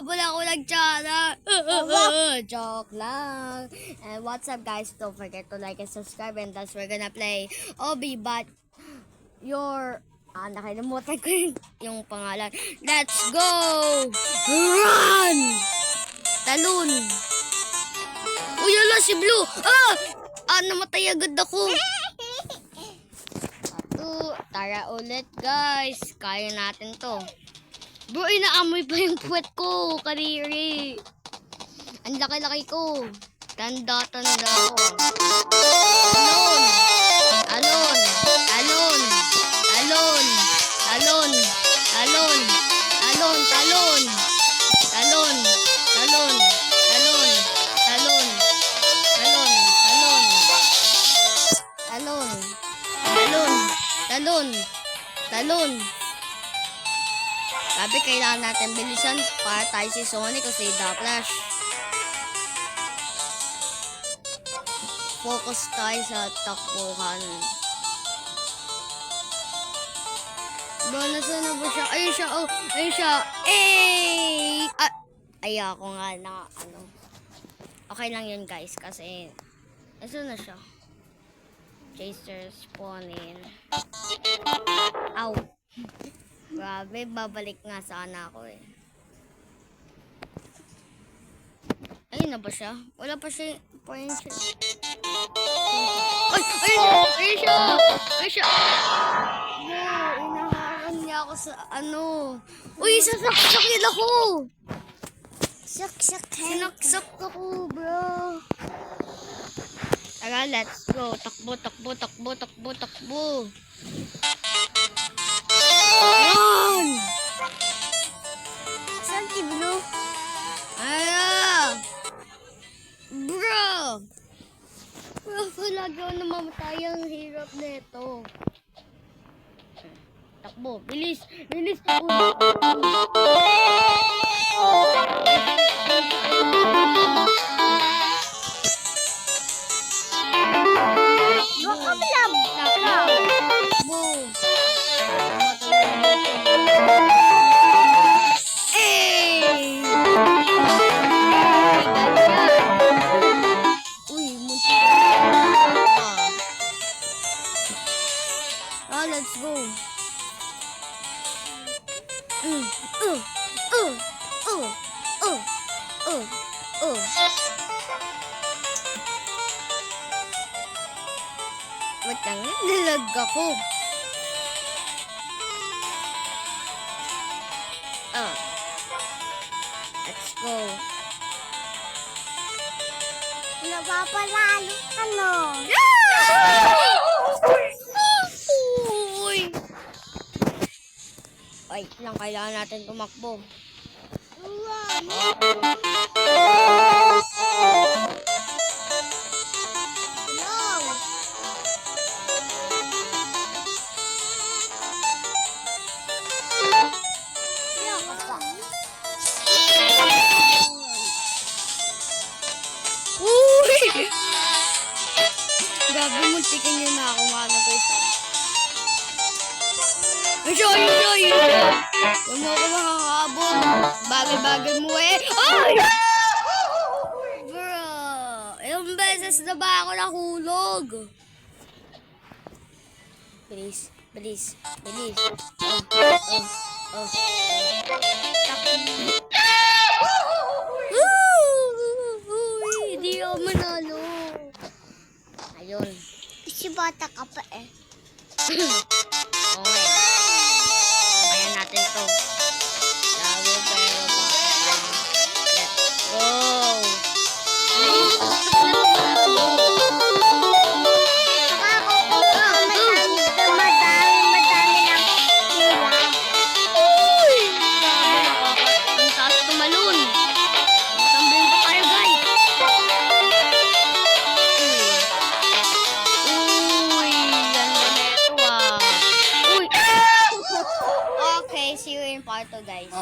Habol ako nagtsara. Joke lang. And what's up guys? Don't forget to like and subscribe and thus we're gonna play Obi but your... nakalimutan ko yung pangalan. Let's go! Run! Talon! Uy, ala si Blue! Namatay agad ako. Tara ulit guys. Kaya natin to. Bro, inaamoy pa yung puwet ko. Kariri. Ang laki-laki ko. Tanda-tanda ko. Alon. Alon. Alon. Alon. Alon. Alon. Alon. Talon. Talon. Talon. Talon. Talon. Talon. Talon. Talon. Talon. Sabi kailangan natin bilisan para tayo si Sonic o si The Flash. Focus tayo sa takbuhan. Bro, nasaan na ba siya? Ayun siya, oh! Ayun siya! Ayoko nga na, Okay lang yun guys, kasi nasaan na siya? Chaser spawnin. Ow! Grabe, babalik nga sana ako eh. Ayun na ba siya? Wala pa siya. Ayun siya. Ay! Ayun siya! Ayun siya! Inaharan niya ako sa Uy, sasaksakin ako! Sinaksak ako, bro. Tara, let's go. Takbo, takbo, takbo, takbo, takbo. Run! Saan si Blue? Bro! Bro, lagi ako namamatay ang hirap nito. Takbo, bilis! Bilis! Let's go. Wait lang, nilag ako. Let's go. Napapalalo ka, no? Ay, lang kailangan natin tumakbo. Grabe, muntikin niyo na ako mga guys. Yun siya. Huwag mo ako makakaabot. Bagal-bagal mo eh. Ay! Bro, ilang beses na ba ako nahulog? Bilis, bilis, bilis. Hindi ako manalo. Ayun. Si bata ka pa eh. Okay. Kaya natin to. Lalo pero let's go. Madami ng hila. Uy! Ang taas tumalon. Tumbling pa tayo guys. Uy! Ganda neto ah. Uy! Okay, see you in part 2 guys.